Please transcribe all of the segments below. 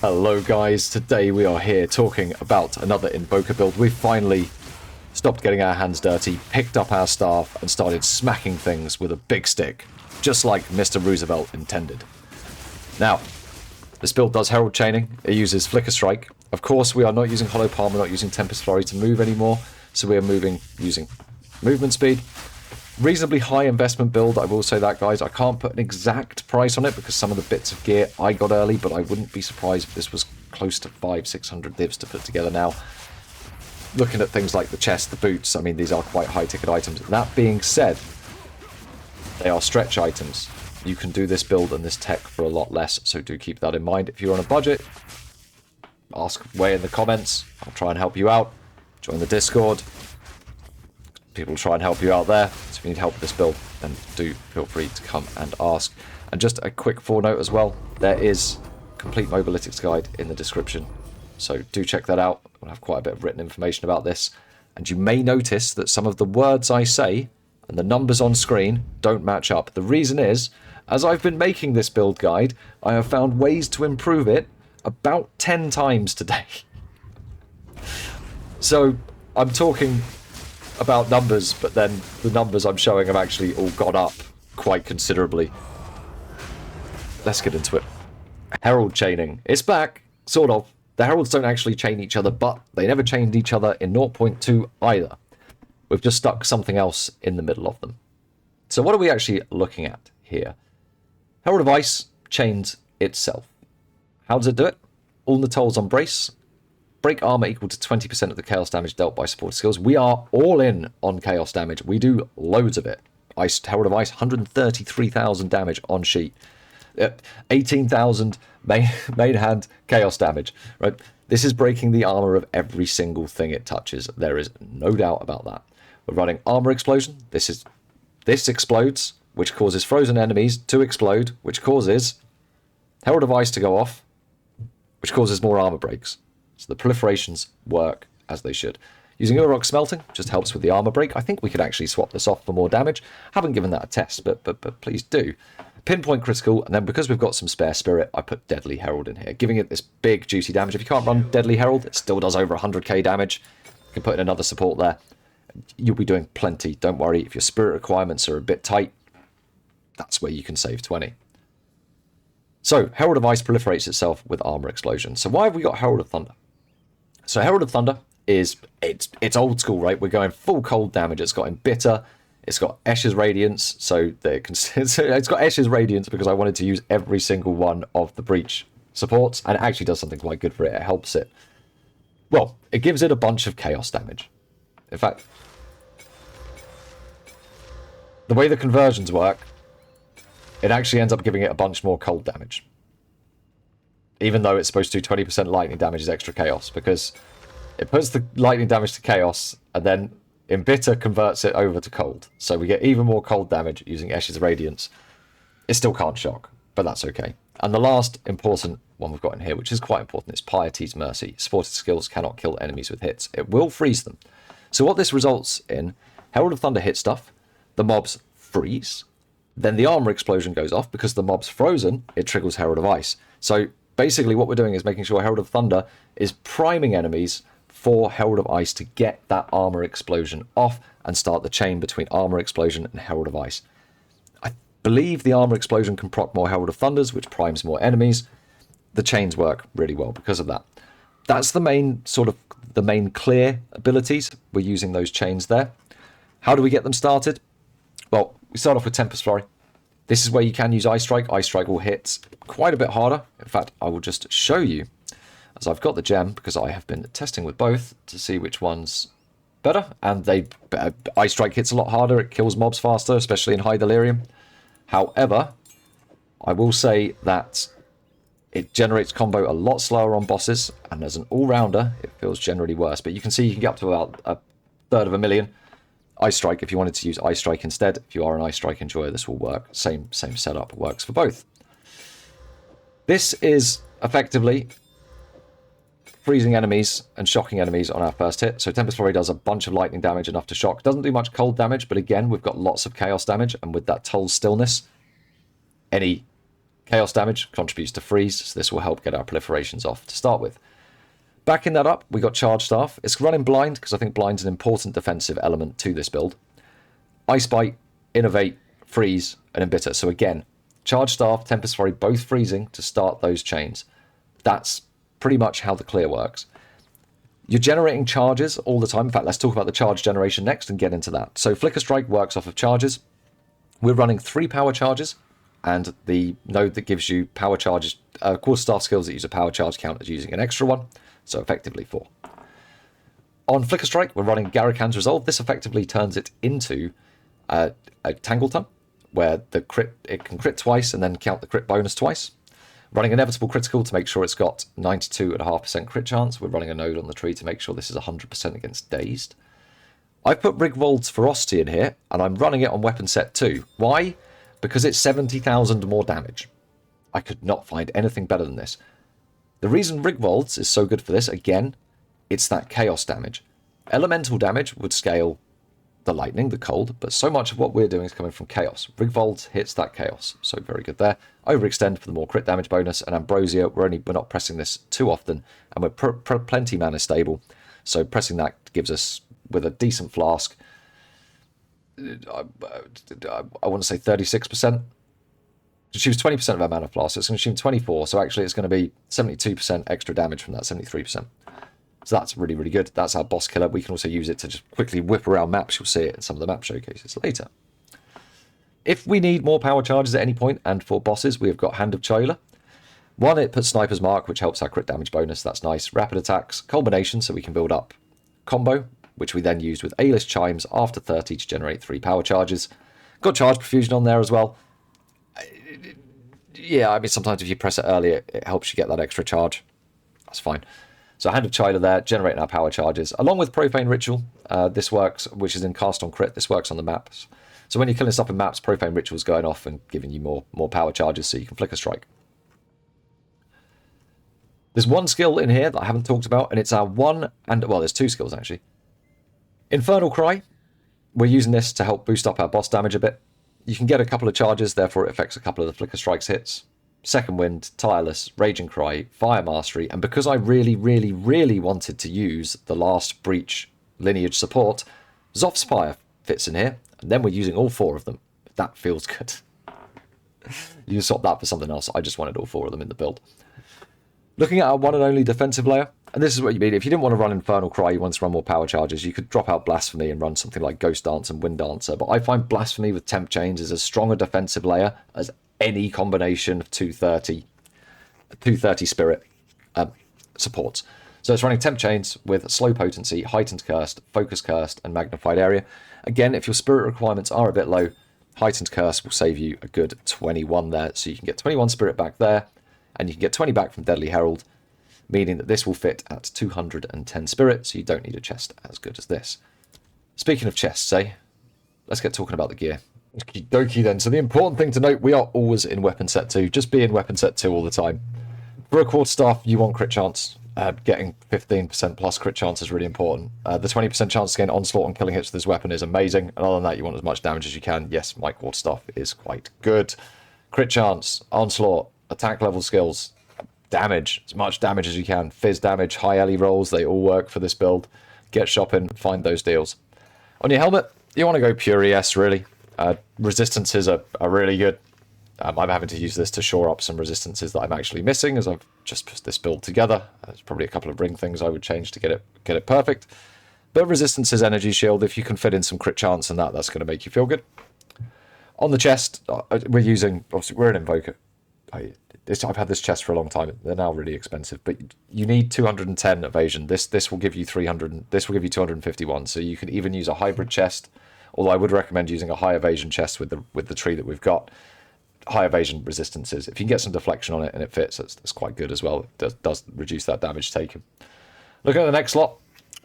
Hello guys, today we are here talking about another Invoker build. We've finally stopped getting our hands dirty, picked up our staff and started smacking things with a big stick, just like Mr. Roosevelt intended. Now, this build does Herald chaining, it uses Flicker Strike. Of course we are not using Hollow Palm, we're not using Tempest Flurry to move anymore, so we are using movement speed. Reasonably high investment build, I will say that, guys. I can't put an exact price on it because some of the bits of gear I got early, but I wouldn't be surprised if this was close to 500-600 divs to put together now. Looking at things like the chest, the boots, I mean, these are quite high-ticket items. That being said, they are stretch items. You can do this build and this tech for a lot less, so do keep that in mind. If you're on a budget, ask away in the comments. I'll try and help you out. Join the Discord. People try and help you out there. So if you need help with this build, then do feel free to come and ask. And just a quick forenote as well, there is a complete mobalytics guide in the description. So do check that out. We'll have quite a bit of written information about this. And you may notice that some of the words I say and the numbers on screen don't match up. The reason is, as I've been making this build guide, I have found ways to improve it about 10 times today. So I'm talking about numbers, but then the numbers I'm showing have actually all gone up quite considerably. Let's get into it. Herald chaining. It's back, sort of. The heralds don't actually chain each other, but they never chained each other in 0.2 either. We've just stuck something else in the middle of them. So what are we actually looking at here? Herald of Ice chains itself. How does it do it? All the tolls on brace. Break armor equal to 20% of the chaos damage dealt by supported skills. We are all in on chaos damage. We do loads of it. Herald of Ice, 133,000 damage on sheet. 18,000 main hand chaos damage. Right? This is breaking the armor of every single thing it touches. There is no doubt about that. We're running armor explosion. This explodes, which causes frozen enemies to explode, which causes Herald of Ice to go off, which causes more armor breaks. So the proliferations work as they should. Using Urok Smelting just helps with the armor break. I think we could actually swap this off for more damage. Haven't given that a test, but please do. Pinpoint critical, and then because we've got some spare spirit, I put Deadly Herald in here, giving it this big juicy damage. If you can't run Deadly Herald, it still does over 100k damage. You can put in another support there. You'll be doing plenty, don't worry. If your spirit requirements are a bit tight, that's where you can save 20. So, Herald of Ice proliferates itself with armor explosion. So why have we got Herald of Thunder? So Herald of Thunder is, it's old school, right? We're going full cold damage. It's got Embitter. It's got Eshe's Radiance. So it's got Eshe's Radiance because I wanted to use every single one of the Breach supports. And it actually does something quite good for it. It helps it. Well, it gives it a bunch of chaos damage. In fact, the way the conversions work, it actually ends up giving it a bunch more cold damage. Even though it's supposed to do 20% lightning damage as extra chaos, because it puts the lightning damage to chaos, and then Embitter converts it over to cold. So we get even more cold damage using Eshe's Radiance. It still can't shock, but that's okay. And the last important one we've got in here, which is quite important, is Piety's Mercy. Supported skills cannot kill enemies with hits. It will freeze them. So what this results in, Herald of Thunder hit stuff, the mobs freeze, then the armor explosion goes off. Because the mob's frozen, it triggers Herald of Ice. So basically what we're doing is making sure Herald of Thunder is priming enemies for Herald of Ice to get that armor explosion off and start the chain between armor explosion and Herald of Ice. I believe the armor explosion can proc more Herald of Thunders, which primes more enemies. The chains work really well because of that. That's the main clear abilities. We're using those chains there. How do we get them started? Well, we start off with Tempest Flurry. This is where you can use Ice Strike. Ice Strike will hit quite a bit harder. In fact, I will just show you, as I've got the gem, because I have been testing with both to see which one's better. And Ice Strike hits a lot harder. It kills mobs faster, especially in High Delirium. However, I will say that it generates combo a lot slower on bosses, and as an all-rounder, it feels generally worse. But you can see you can get up to about a third of a million. Ice Strike, if you wanted to use Ice Strike instead, if you are an Ice Strike enjoyer, this will work. Same setup, works for both. This is effectively freezing enemies and shocking enemies on our first hit. So Tempest Flurry does a bunch of lightning damage, enough to shock. Doesn't do much cold damage, but again, we've got lots of chaos damage, and with that Toll Stillness, any Chaos damage contributes to freeze, so this will help get our proliferations off to start with. Backing that up, we got Charge Staff. It's running Blind, because I think Blind's an important defensive element to this build. Ice Bite, Innovate, Freeze, and Embitter. So again, Charge Staff, Tempest Flurry, both freezing to start those chains. That's pretty much how the clear works. You're generating charges all the time. In fact, let's talk about the charge generation next and get into that. So Flicker Strike works off of charges. We're running 3 power charges, and the node that gives you power charges, quarter staff skills that use a power charge count is using an extra one, so effectively 4. On Flicker Strike, we're running Garrican's Resolve. This effectively turns it into a Tangle Tongue, where it can crit twice and then count the crit bonus twice. Running Inevitable Critical to make sure it's got 92.5% crit chance. We're running a node on the tree to make sure this is 100% against Dazed. I've put Rigvold's Ferocity in here, and I'm running it on weapon set 2. Why? Because it's 70,000 more damage. I could not find anything better than this. The reason Rigvold's is so good for this, again, it's that chaos damage. Elemental damage would scale the lightning, the cold, but so much of what we're doing is coming from chaos. Rigvold hits that chaos, so very good there. Overextend for the more crit damage bonus, and Ambrosia, we're not pressing this too often, and we're plenty mana stable, so pressing that gives us, with a decent flask, I want to say 36%. Consumes 20% of our mana flask, so it's going to consume 24, so actually it's going to be 72% extra damage from that 73%. So that's really, really good. That's our boss killer. We can also use it to just quickly whip around maps. You'll see it in some of the map showcases later. If we need more power charges at any point, and for bosses, we have got Hand of Chola. One, it puts Sniper's Mark, which helps our crit damage bonus. That's nice. Rapid attacks, culmination, so we can build up combo, which we then use with A-list chimes after 30 to generate 3 power charges. Got charge profusion on there as well. Yeah, I mean, sometimes if you press it early, it helps you get that extra charge. That's fine. So Hand of Chola there, generating our power charges. Along with Profane Ritual, this works, which is in Cast on Crit. This works on the maps. So when you're killing stuff in maps, Profane Ritual is going off and giving you more power charges so you can Flicker Strike. There's one skill in here that I haven't talked about, and it's our well, there's 2 skills actually. Infernal Cry. We're using this to help boost up our boss damage a bit. You can get a couple of charges, therefore it affects a couple of the Flicker Strikes hits. Second Wind, Tireless, Raging Cry, Fire Mastery, and because I really, really, really wanted to use the last Breach lineage support, Zoph's Fire fits in here, and then we're using all 4 of them. That feels good. You can swap that for something else. I just wanted all 4 of them in the build. Looking at our one and only defensive layer, and this is what you mean. If you didn't want to run Infernal Cry, you want to run more power charges, you could drop out Blasphemy and run something like Ghost Dance and Wind Dancer, but I find Blasphemy with Temp Chains is as strong a defensive layer as any combination of 230 Spirit supports. So it's running Temp Chains with Slow Potency, Heightened Cursed, Focus Cursed, and Magnified Area. Again, if your Spirit requirements are a bit low, Heightened Curse will save you a good 21 there, so you can get 21 Spirit back there, and you can get 20 back from Deadly Herald, meaning that this will fit at 210 Spirit, so you don't need a chest as good as this. Speaking of chests, let's get talking about the gear. Okie dokie then. So the important thing to note, we are always in weapon set 2. Just be in weapon set 2 all the time. For a quarterstaff, you want crit chance. Getting 15% plus crit chance is really important. The 20% chance to gain onslaught on killing hits with this weapon is amazing. And other than that, you want as much damage as you can. Yes, my quarterstaff is quite good. Crit chance, onslaught, attack level skills, damage, as much damage as you can. Fizz damage, high alley rolls, they all work for this build. Get shopping, find those deals. On your helmet, you want to go pure ES, really. Resistances are really good. I'm having to use this to shore up some resistances that I'm actually missing as I've just put this build together. There's probably a couple of ring things I would change to get it perfect. But resistance is energy shield. If you can fit in some crit chance and that's going to make you feel good. On the chest, we're using, obviously we're an Invoker. I've had this chest for a long time. They're now really expensive, but you need 210 evasion. This will give you 300. This will give you 251. So you can even use a hybrid chest. Although I would recommend using a high evasion chest with the tree that we've got. High evasion resistances. If you can get some deflection on it and it fits, that's quite good as well. It does reduce that damage taken. Looking at the next lot,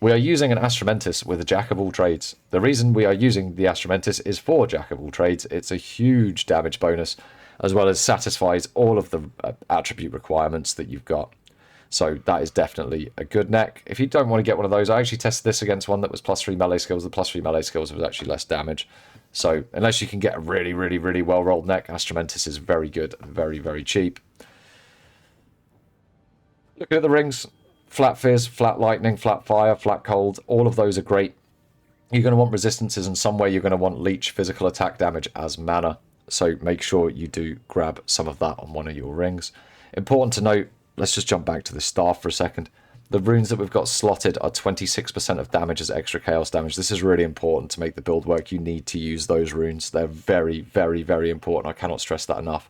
we are using an Astromentis with a Jack of all trades. The reason we are using the Astromentis is for Jack of all trades. It's a huge damage bonus, as well as satisfies all of the attribute requirements that you've got. So that is definitely a good neck. If you don't want to get one of those, I actually tested this against one that was +3 melee skills. The +3 melee skills was actually less damage. So unless you can get a really, really, really well-rolled neck, Astramentis is very good and very, very cheap. Looking at the rings, flat fizz, flat lightning, flat fire, flat cold, all of those are great. You're going to want resistances, and somewhere you're going to want leech physical attack damage as mana. So make sure you do grab some of that on one of your rings. Important to note, let's just jump back to the staff for a second. The runes that we've got slotted are 26% of damage as extra chaos damage. This is really important to make the build work. You need to use those runes. They're very, very, very important. I cannot stress that enough.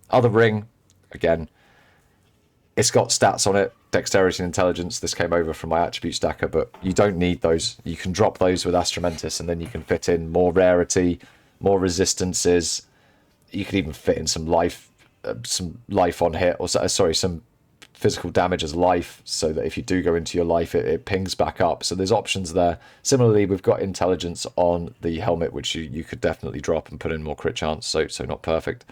Other ring, again, it's got stats on it, dexterity and intelligence. This came over from my attribute stacker, but you don't need those. You can drop those with Astramentis, and then you can fit in more rarity, more resistances. You could even fit in some life on hit, or sorry, some physical damage as life, so that if you do go into your life, it pings back up. So there's options there. Similarly, we've got intelligence on the helmet, which you could definitely drop and put in more crit chance, so not perfect.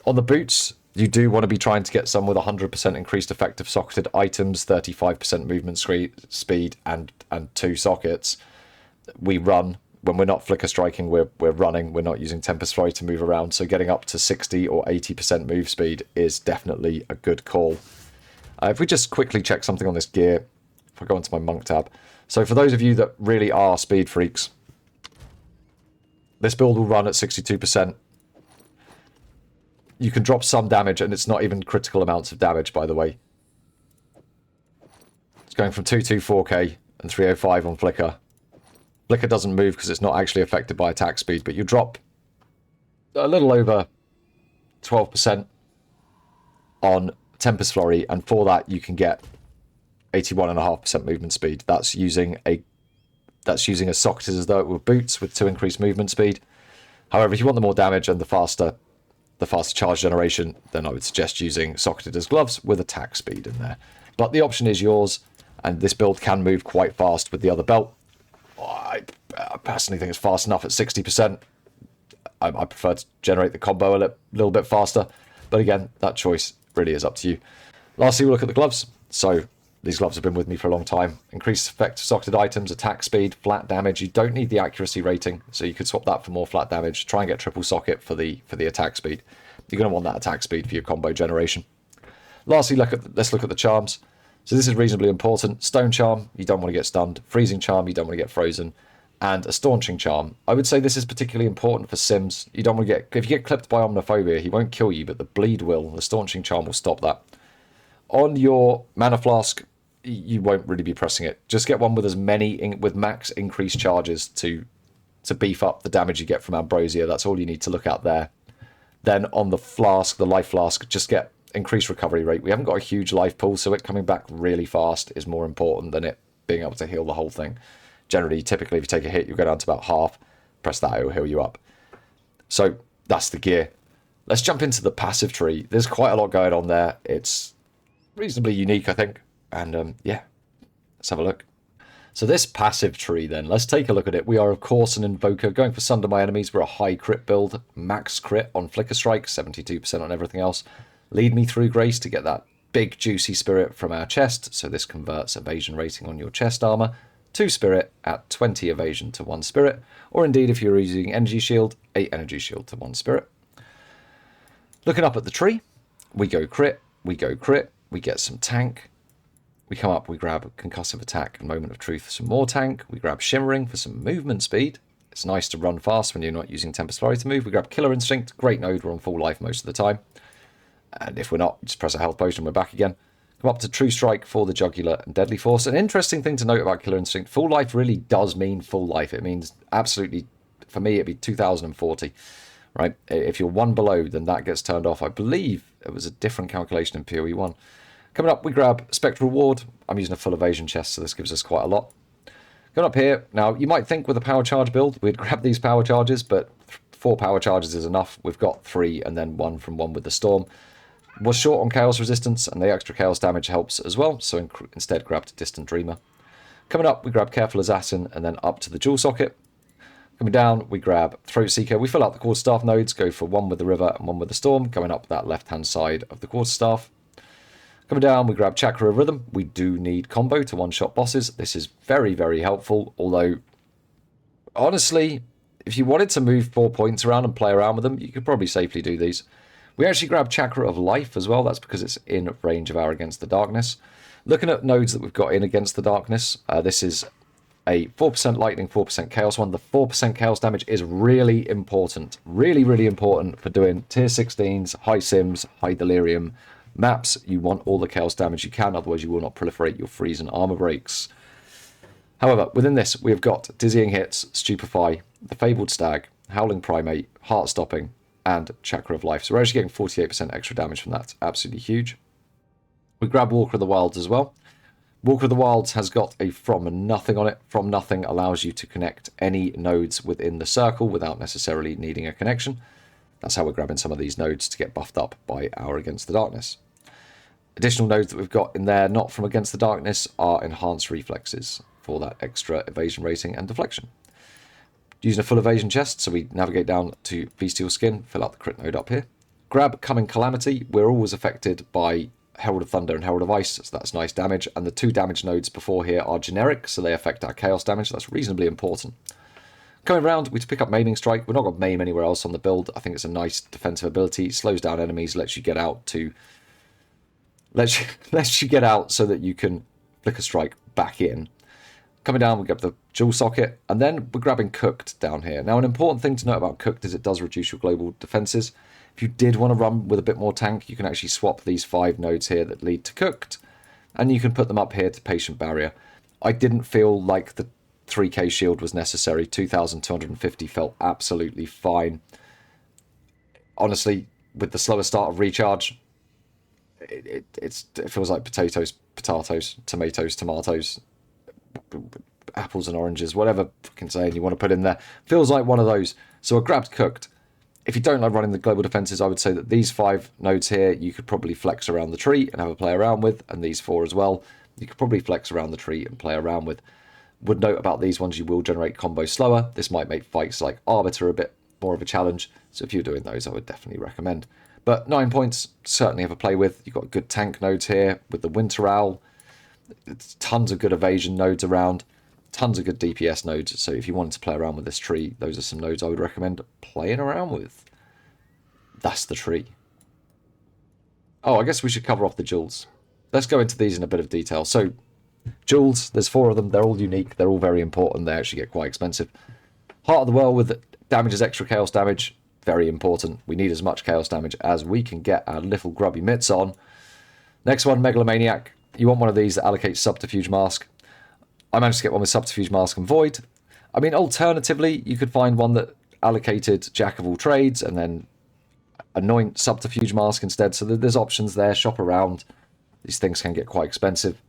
On the boots, you do want to be trying to get some with 100% increased effective socketed items, 35% movement speed, and 2 sockets. We run. When we're not flicker striking, we're running. We're not using Tempest Flurry to move around, so getting up to 60 or 80% move speed is definitely a good call. If we just quickly check something on this gear, if I go into my monk tab. So for those of you that really are speed freaks, this build will run at 62%. You can drop some damage, and it's not even critical amounts of damage, by the way. It's going from 224k and 305 on flicker. Flicker doesn't move because it's not actually affected by attack speed, but you drop a little over 12% on Tempest Flurry, and for that you can get 81.5% movement speed. That's using a socketed as though it were boots with 2 increased movement speed. However, if you want the more damage and the faster charge generation, then I would suggest using socketed as gloves with attack speed in there. But the option is yours, and this build can move quite fast with the other belt. I personally think it's fast enough at 60%. I prefer to generate the combo a little bit faster, but again, that choice really is up to you. Lastly, we'll look at the gloves. So these gloves have been with me for a long time. Increased effect of socketed items, attack speed, flat damage. You don't need the accuracy rating, so you could swap that for more flat damage. Try and get triple socket for the attack speed. You're going to want that attack speed for your combo generation. Lastly, let's look at the charms. So this is reasonably important. Stone charm, you don't want to get stunned. Freezing charm, you don't want to get frozen. And a staunching charm. I would say this is particularly important for Sims. You don't want to if you get clipped by Omniphobia, he won't kill you, but the bleed will. The staunching charm will stop that. On your mana flask, you won't really be pressing it. Just get one with with max increased charges to beef up the damage you get from Ambrosia. That's all you need to look at there. Then on the flask, the life flask, just get increased recovery rate. We haven't got a huge life pool, so it coming back really fast is more important than it being able to heal the whole thing. Generally, typically, if you take a hit, you'll go down to about half. Press that, it'll heal you up. So that's the gear. Let's jump into the passive tree. There's quite a lot going on there. It's reasonably unique, I think. And yeah, let's have a look. So this passive tree then, let's take a look at it. We are, of course, an Invoker. Going for Sunder My Enemies. We're a high crit build. Max crit on Flicker Strike. 72% on everything else. Lead Me Through Grace to get that big juicy spirit from our chest. So this converts evasion rating on your chest armor. 2 spirit at 20 evasion to 1 spirit, or indeed if you're using energy shield, 8 energy shield to 1 spirit. Looking up at the tree, we go crit, we get some tank, we come up, we grab concussive attack and moment of truth for some more tank, we grab shimmering for some movement speed. It's nice to run fast when you're not using Tempest Flurry to move. We grab killer instinct, great node, we're on full life most of the time, and if we're not, just press a health potion and we're back again. Come up to True Strike for the Jugular and Deadly Force. An interesting thing to note about Killer Instinct, full life really does mean full life. It means absolutely, for me, it'd be 2040, right? If you're 1 below, then that gets turned off. I believe it was a different calculation in PoE 1. Coming up, we grab Spectral Ward. I'm using a full evasion chest, so this gives us quite a lot. Going up here, now you might think with a power charge build, we'd grab these power charges, but 4 power charges is enough. We've got 3 and then 1 from 1 with the Storm. Was short on chaos resistance, and the extra chaos damage helps as well, so instead grabbed Distant Dreamer. Coming up, we grab Careful Assassin, and then up to the Jewel Socket. Coming down, we grab Throat Seeker. We fill out the Quarterstaff nodes, go for 1 with the River and 1 with the Storm, going up that left-hand side of the Quarterstaff. Coming down, we grab Chakra of Rhythm. We do need combo to one-shot bosses. This is very, very helpful, although, honestly, if you wanted to move 4 points around and play around with them, you could probably safely do these. We actually grab Chakra of Life as well. That's because it's in range of our Against the Darkness. Looking at nodes that we've got in Against the Darkness, this is a 4% Lightning, 4% Chaos one. The 4% Chaos damage is really important. Really, really important for doing Tier 16s, High Sims, High Delirium maps. You want all the Chaos damage you can, otherwise you will not proliferate your freeze and armor breaks. However, within this, we've got Dizzying Hits, Stupefy, the Fabled Stag, Howling Primate, Heart Stopping, and Chakra of Life. So we're actually getting 48% extra damage from that. Absolutely huge. We grab Walker of the Wilds as well. Walker of the Wilds has got a From Nothing on it. From Nothing allows you to connect any nodes within the circle without necessarily needing a connection. That's how we're grabbing some of these nodes to get buffed up by our Against the Darkness. Additional nodes that we've got in there, not from Against the Darkness, are Enhanced Reflexes for that extra evasion rating and deflection. Using a full evasion chest, so we navigate down to Bestial Skin, fill out the crit node up here. Grab Coming Calamity. We're always affected by Herald of Thunder and Herald of Ice, so that's nice damage. And the 2 damage nodes before here are generic, so they affect our Chaos damage. That's reasonably important. Coming around, we pick up Maiming Strike. We're not going to maim anywhere else on the build. I think it's a nice defensive ability. It slows down enemies, lets you get out to... lets you get out so that you can Flicker Strike back in. Coming down, we grab the Jewel Socket, and then we're grabbing Cooked down here. Now, an important thing to note about Cooked is it does reduce your global defenses. If you did want to run with a bit more tank, you can actually swap these 5 nodes here that lead to Cooked, and you can put them up here to Patient Barrier. I didn't feel like the 3k shield was necessary. 2,250 felt absolutely fine. Honestly, with the slower start of recharge, it feels like potatoes, tomatoes, apples and oranges, whatever fucking saying you want to put in there. Feels like one of those. So I grabbed Cooked. If you don't like running the global defenses, I would say that these 5 nodes here, you could probably flex around the tree and have a play around with, and these 4 as well, you could probably flex around the tree and play around with. Would note about these ones, you will generate combos slower. This might make fights like Arbiter a bit more of a challenge, so if you're doing those, I would definitely recommend. But 9 points, certainly have a play with. You've got good tank nodes here with the Winter Owl. It's tons of good evasion nodes around, tons of good DPS nodes. So if you wanted to play around with this tree, those are some nodes I would recommend playing around with. That's the tree. Oh, I guess we should cover off the jewels. Let's go into these in a bit of detail. So, jewels, there's 4 of them. They're all unique. They're all very important. They actually get quite expensive. Heart of the Well with damages extra chaos damage. Very important. We need as much chaos damage as we can get our little grubby mitts on. Next one, Megalomaniac. You want one of these that allocates Subterfuge Mask. I managed to get one with Subterfuge Mask and Void. I mean, alternatively, you could find one that allocated Jack of all trades and then anoint Subterfuge Mask instead. So there's options there. Shop around. These things can get quite expensive.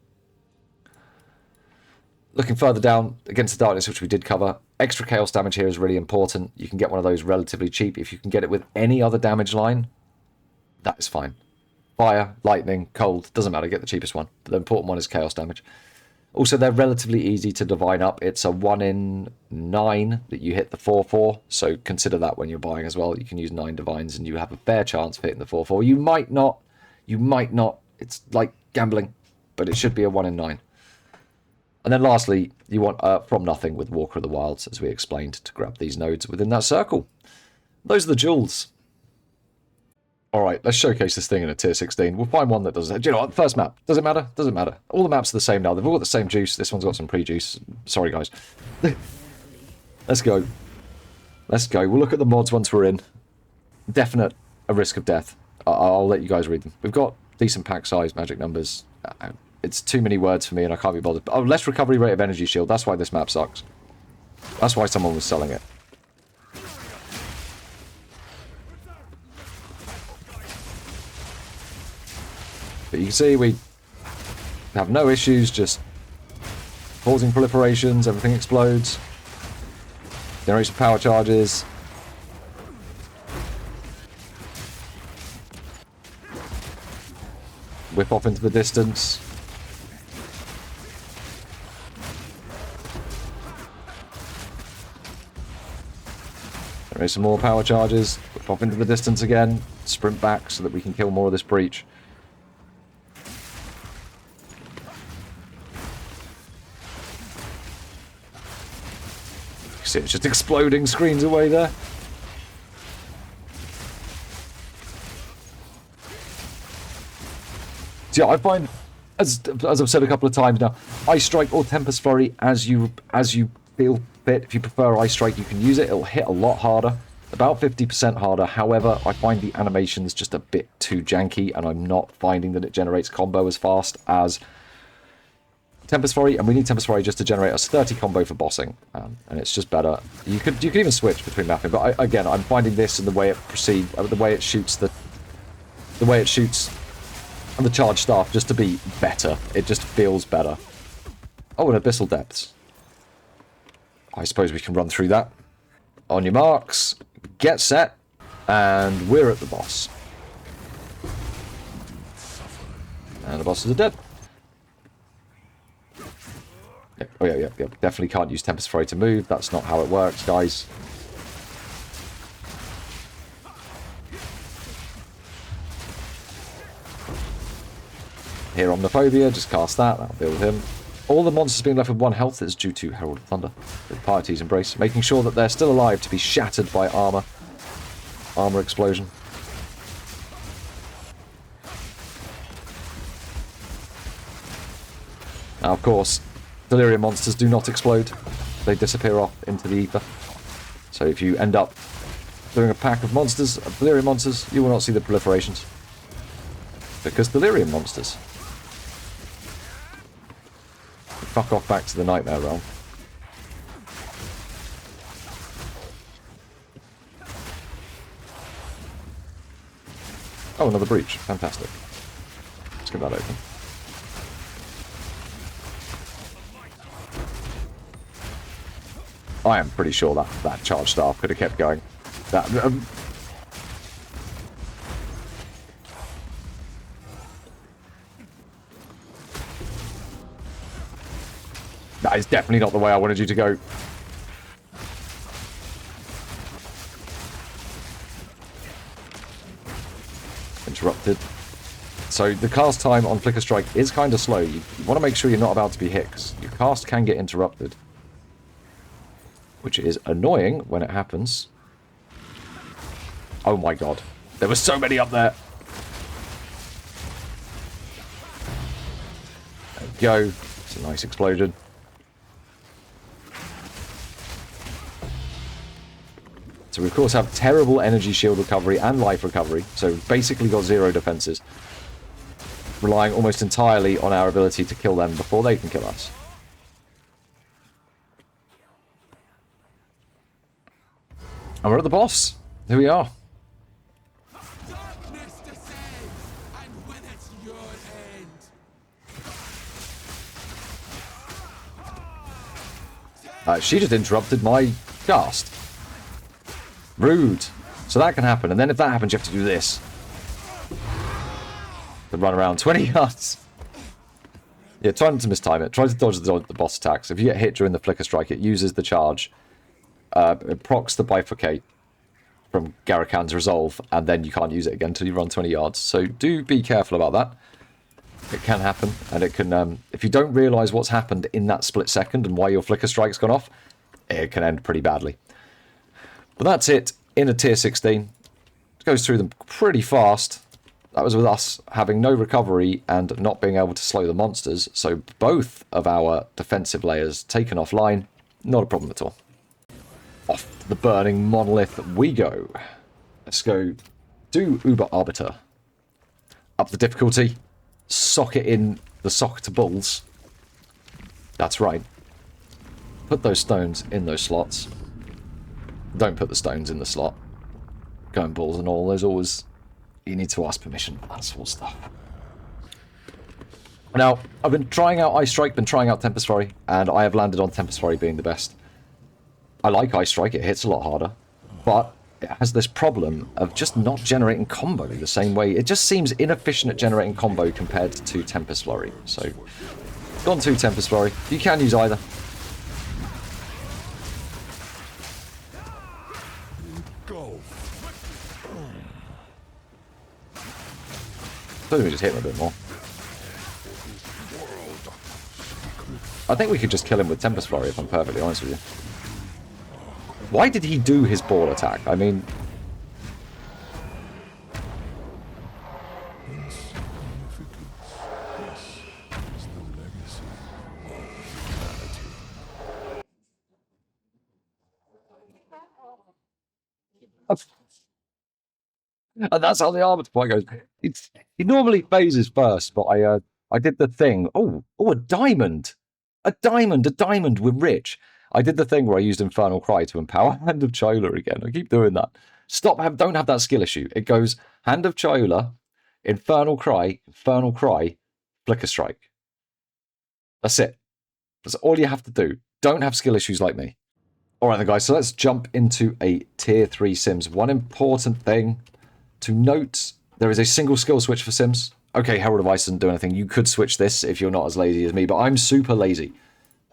Looking further down, Against the Darkness, which we did cover, extra chaos damage here is really important. You can get one of those relatively cheap. If you can get it with any other damage line, that is fine. Fire, lightning, cold, doesn't matter, get the cheapest one. But the important one is chaos damage. Also, they're relatively easy to divine up. It's a 1 in 9 that you hit the 4-4, so consider that when you're buying as well. You can use 9 divines and you have a fair chance of hitting the 4-4. You might not. It's like gambling, but it should be a 1 in 9. And then lastly, you want From Nothing with Walker of the Wilds, as we explained, to grab these nodes within that circle. Those are the jewels. Alright, let's showcase this thing in a tier 16. We'll find one that does it. Do you know what? First map. Does it matter? Doesn't matter. All the maps are the same now. They've all got the same juice. This one's got some pre-juice. Sorry, guys. Let's go. Let's go. We'll look at the mods once we're in. Definite a risk of death. I'll let you guys read them. We've got decent pack size, magic numbers. It's too many words for me and I can't be bothered. Oh, less recovery rate of energy shield. That's why this map sucks. That's why someone was selling it. But you can see we have no issues, just causing proliferations, everything explodes. Generation power charges. Whip off into the distance. There is some more power charges. Whip off into the distance again. Sprint back so that we can kill more of this breach. see it's just exploding screens away there. So yeah, I find, as I've said a couple of times now, Ice Strike or Tempest Flurry as you feel fit. If you prefer Ice Strike, you can use it. It'll hit a lot harder, about 50% harder. However, I find the animations just a bit too janky, and I'm not finding that it generates combo as fast as Tempest Flurry, and we need Tempest Flurry just to generate us 30 combo for bossing, and it's just better. You could even switch between mapping, but again, I'm finding this and the way it proceeds, the way it shoots and the charge staff just to be better. It just feels better. Oh, and Abyssal Depths. I suppose we can run through that. On your marks, get set, and we're at the boss. And the bosses are dead. Yep. Oh, yeah. Definitely can't use Tempest Flurry to move. That's not how it works, guys. Here, Omniphobia, just cast that. That'll deal with him. All the monsters being left with 1 health is due to Herald of Thunder, with Piety's Embrace, making sure that they're still alive to be shattered by armor explosion. Now, of course, delirium monsters do not explode. They disappear off into the ether. So if you end up doing a pack of monsters, of delirium monsters, you will not see the proliferations. Because delirium monsters. Fuck off back to the Nightmare Realm. Oh, another breach. Fantastic. Let's get that open. I am pretty sure that charge staff could have kept going. That that is definitely not the way I wanted you to go. Interrupted. So the cast time on Flicker Strike is kind of slow. You want to make sure you're not about to be hit, 'cause your cast can get interrupted. Which is annoying when it happens. Oh my god. There were so many up there. There we go. It's a nice explosion. So we of course have terrible energy shield recovery and life recovery. So basically got 0 defenses. Relying almost entirely on our ability to kill them before they can kill us. And we're at the boss. Here we are. Darkness to save, and when it's your end. She just interrupted my cast. Rude. So that can happen. And then if that happens, you have to do this. To run around 20 yards. Yeah, try not to mistime it. Try to dodge the boss attacks. If you get hit during the Flicker Strike, it uses the charge. It procs the Bifurcate from Garakan's Resolve, and then you can't use it again until you run 20 yards. So do be careful about that. It can happen, and it can, if you don't realise what's happened in that split second and why your Flicker Strike's gone off, it can end pretty badly. But that's it in a tier 16. It goes through them pretty fast. That was with us having no recovery and not being able to slow the monsters, so both of our defensive layers taken offline, not a problem at all. Off the burning monolith we go. Let's go do Uber Arbiter. Up the difficulty. Sock it in the sock to bulls. That's right. Put those stones in those slots. Don't put the stones in the slot. Going balls and all. There's always... You need to ask permission for that sort of stuff. Now, I've been trying out Ice Strike, been trying out Tempest Flurry, and I have landed on Tempest Flurry being the best. I like Ice Strike, it hits a lot harder, but it has this problem of just not generating combo the same way. It just seems inefficient at generating combo compared to Tempest Flurry. So, gone to Tempest Flurry. You can use either. Go. I think we just hit him a bit more. I think we could just kill him with Tempest Flurry, if I'm perfectly honest with you. Why did he do his ball attack? I mean... And that's how the Arbiter point goes. He normally phases first, but I did the thing. Oh, a diamond. A diamond. We're rich. I did the thing where I used Infernal Cry to empower Hand of Chola again. I keep doing that. Don't have that skill issue. It goes Hand of Chola, Infernal Cry, Flicker Strike. That's it. That's all you have to do. Don't have skill issues like me. Alright then guys, so let's jump into a tier 3 Sims. One important thing to note, there is a single skill switch for Sims. Okay, Herald of Ice doesn't do anything. You could switch this if you're not as lazy as me, but I'm super lazy.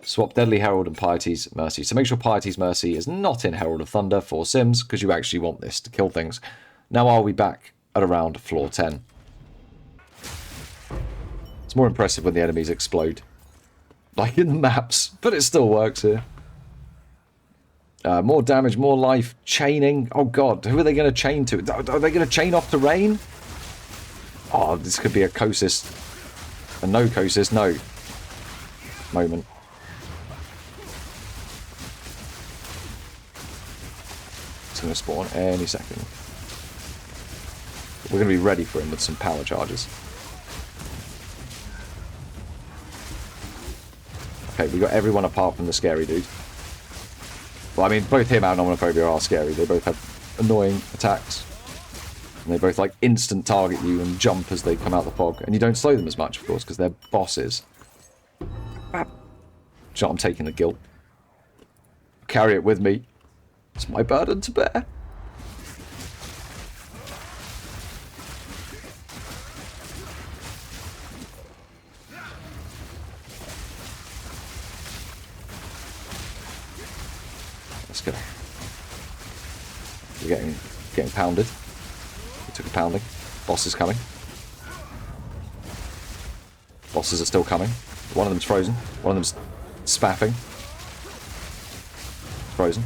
Swap Deadly Herald and Piety's Mercy. So make sure Piety's Mercy is not in Herald of Thunder for Sims, because you actually want this to kill things. Now I'll be back at around floor 10. It's more impressive when the enemies explode. Like in the maps, but it still works here. More damage, more life, chaining. Oh god, who are they going to chain to? Are they going to chain off to Rain? Oh, this could be a Kosis. A no Kosis, no. Moment. It's going to spawn any second. We're going to be ready for him with some power charges. Okay, we got everyone apart from the scary dude. Well, I mean, both him and Omniphobia are scary. They both have annoying attacks. And they both, like, instant target you and jump as they come out the fog. And you don't slow them as much, of course, because they're bosses. I'm taking the guilt. Carry it with me. It's my burden to bear. Let's go. We're getting pounded. We took a pounding. Boss is coming. Bosses are still coming. One of them's frozen. One of them's spaffing. Frozen.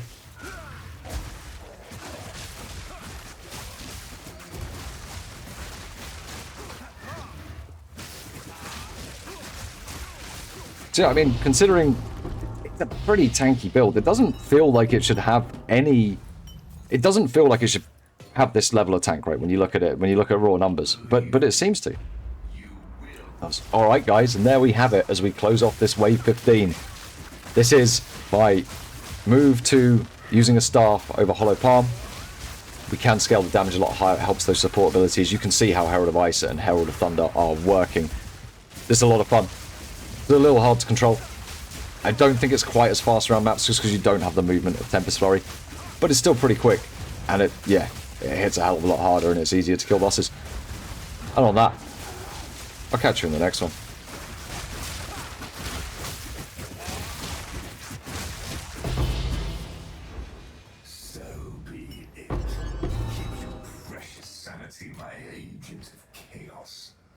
So, I mean, considering it's a pretty tanky build, it doesn't feel like it should have any... It doesn't feel like it should have this level of tank rate when you look at it, when you look at raw numbers. But it seems to. Alright, guys, and there we have it as we close off this wave 15. This is my move to using a staff over Hollow Palm. We can scale the damage a lot higher. It helps those support abilities. You can see how Herald of Ice and Herald of Thunder are working. This is a lot of fun. It's a little hard to control. I don't think it's quite as fast around maps just because you don't have the movement of Tempest Flurry. But it's still pretty quick. And it hits a hell of a lot harder and it's easier to kill bosses. And on that, I'll catch you in the next one.